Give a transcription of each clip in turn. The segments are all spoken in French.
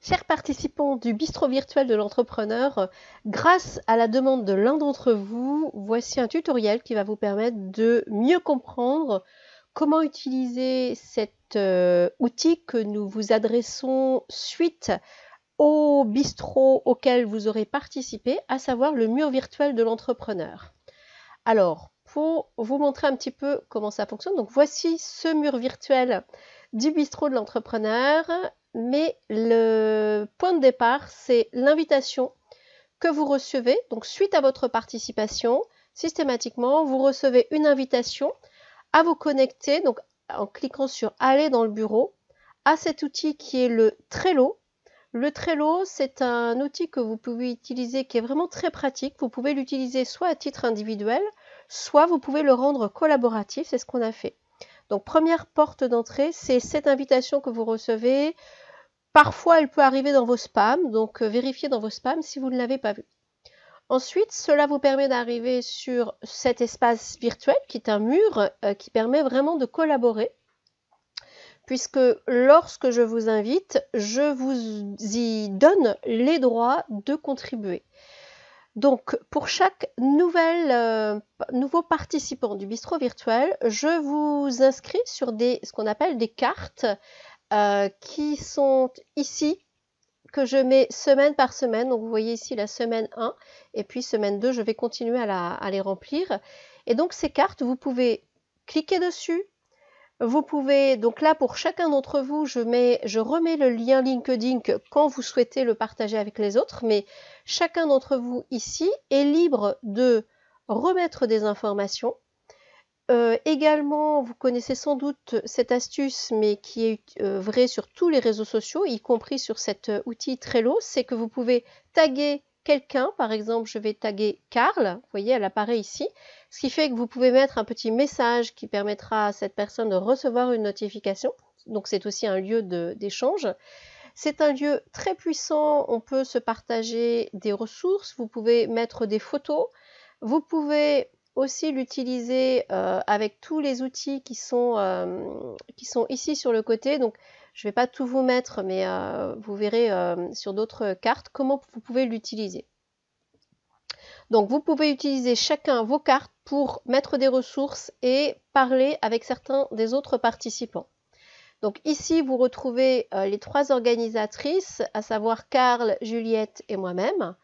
Chers participants du bistrot virtuel de l'entrepreneur, grâce à la demande de l'un d'entre vous, voici un tutoriel qui va vous permettre de mieux comprendre comment utiliser cet outil que nous vous adressons suite au bistrot auquel vous aurez participé, à savoir le mur virtuel de l'entrepreneur. Alors, pour vous montrer un petit peu comment ça fonctionne, donc voici ce mur virtuel du bistrot de l'entrepreneur, mais le point de départ, c'est l'invitation que vous recevez. Donc, suite à votre participation, systématiquement, vous recevez une invitation à vous connecter, donc en cliquant sur Aller dans le bureau, à cet outil qui est le Trello. Le Trello, c'est un outil que vous pouvez utiliser qui est vraiment très pratique. Vous pouvez l'utiliser soit à titre individuel, soit vous pouvez le rendre collaboratif, c'est ce qu'on a fait. Donc première porte d'entrée, c'est cette invitation que vous recevez. Parfois, elle peut arriver dans vos spams, donc vérifiez dans vos spams si vous ne l'avez pas vu. Ensuite, cela vous permet d'arriver sur cet espace virtuel qui est un mur qui permet vraiment de collaborer, puisque lorsque je vous invite, je vous y donne les droits de contribuer. Donc, pour chaque nouveau participant du bistrot virtuel, je vous inscris sur ce qu'on appelle des cartes qui sont ici, que je mets semaine par semaine. Donc, vous voyez ici la semaine 1 et puis semaine 2, je vais continuer à les remplir. Et donc, ces cartes, vous pouvez cliquer dessus. Vous pouvez, donc là, pour chacun d'entre vous, je remets le lien LinkedIn quand vous souhaitez le partager avec les autres, mais chacun d'entre vous ici est libre de remettre des informations. Également, vous connaissez sans doute cette astuce, mais qui est vraie sur tous les réseaux sociaux, y compris sur cet outil Trello, c'est que vous pouvez taguer quelqu'un. Par exemple, je vais taguer Carl, vous voyez, elle apparaît ici, ce qui fait que vous pouvez mettre un petit message qui permettra à cette personne de recevoir une notification. Donc c'est aussi un lieu d'échange. C'est un lieu très puissant, on peut se partager des ressources, vous pouvez mettre des photos, vous pouvez aussi l'utiliser avec tous les outils qui sont ici sur le côté. Donc, je ne vais pas tout vous mettre, mais vous verrez sur d'autres cartes comment vous pouvez l'utiliser. Donc, vous pouvez utiliser chacun vos cartes pour mettre des ressources et parler avec certains des autres participants. Donc ici, vous retrouvez les trois organisatrices, à savoir Carl, Juliette et moi-même.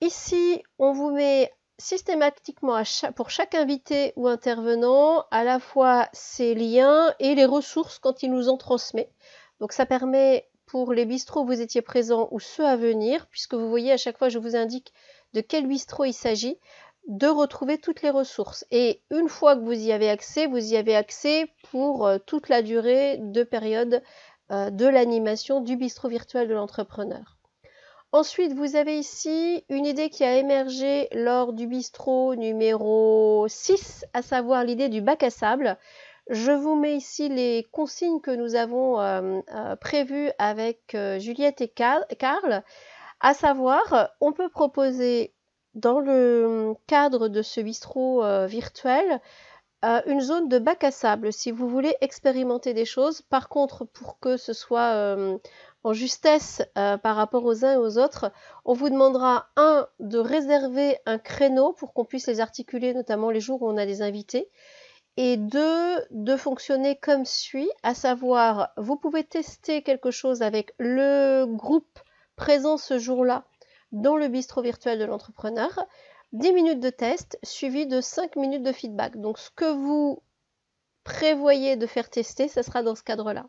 Ici, on vous met systématiquement pour chaque invité ou intervenant à la fois ses liens et les ressources quand il nous en transmet. Donc ça permet pour les bistrots où vous étiez présents ou ceux à venir, puisque vous voyez à chaque fois je vous indique de quel bistrot il s'agit, de retrouver toutes les ressources. Et une fois que vous y avez accès pour toute la durée de période de l'animation du bistrot virtuel de l'entrepreneur. Ensuite, vous avez ici une idée qui a émergé lors du bistrot numéro 6, à savoir l'idée du bac à sable. Je vous mets ici les consignes que nous avons prévues avec Juliette et Carl, à savoir, on peut proposer dans le cadre de ce bistrot virtuel une zone de bac à sable si vous voulez expérimenter des choses. Par contre, pour que ce soit en justesse par rapport aux uns et aux autres, on vous demandera de réserver un créneau pour qu'on puisse les articuler, notamment les jours où on a des invités, et de fonctionner comme suit, à savoir, vous pouvez tester quelque chose avec le groupe présent ce jour-là dans le bistrot virtuel de l'entrepreneur. 10 minutes de test suivi de 5 minutes de feedback. Donc ce que vous prévoyez de faire tester, ça sera dans ce cadre-là.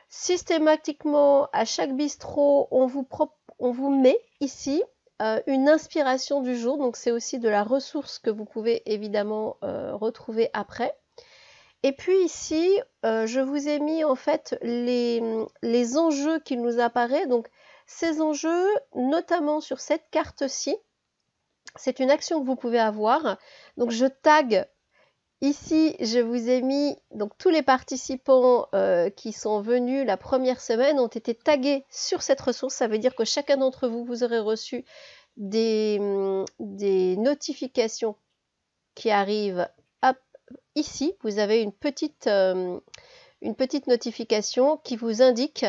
Systématiquement, à chaque bistrot, on vous met ici une inspiration du jour. Donc c'est aussi de la ressource que vous pouvez évidemment retrouver après. Et puis ici, je vous ai mis en fait les enjeux qui nous apparaissent. Donc ces enjeux, notamment sur cette carte-ci, c'est une action que vous pouvez avoir. Donc je tag ici, je vous ai mis donc tous les participants qui sont venus la première semaine ont été tagués sur cette ressource. Ça veut dire que chacun d'entre vous, vous aurez reçu des notifications qui arrivent ici. Vous avez une petite notification qui vous indique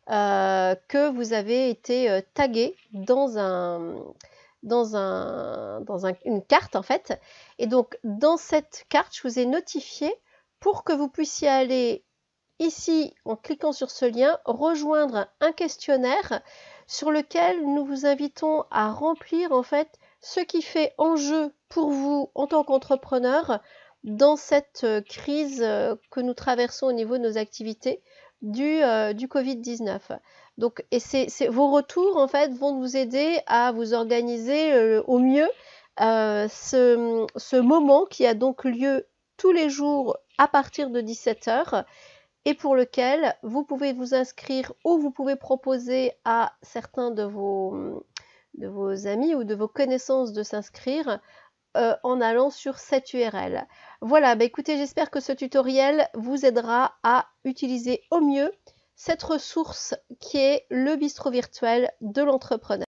que vous avez été tagué dans une carte en fait. Et donc dans cette carte, je vous ai notifié pour que vous puissiez aller ici, en cliquant sur ce lien, rejoindre un questionnaire sur lequel nous vous invitons à remplir en fait ce qui fait enjeu pour vous en tant qu'entrepreneur dans cette crise que nous traversons au niveau de nos activités du Covid-19. Donc, vos retours en fait vont vous aider à vous organiser au mieux ce moment qui a donc lieu tous les jours à partir de 17h et pour lequel vous pouvez vous inscrire ou vous pouvez proposer à certains de vos amis ou de vos connaissances de s'inscrire en allant sur cette URL. Voilà, bah écoutez, j'espère que ce tutoriel vous aidera à utiliser au mieux cette ressource qui est le bistrot virtuel de l'entrepreneur.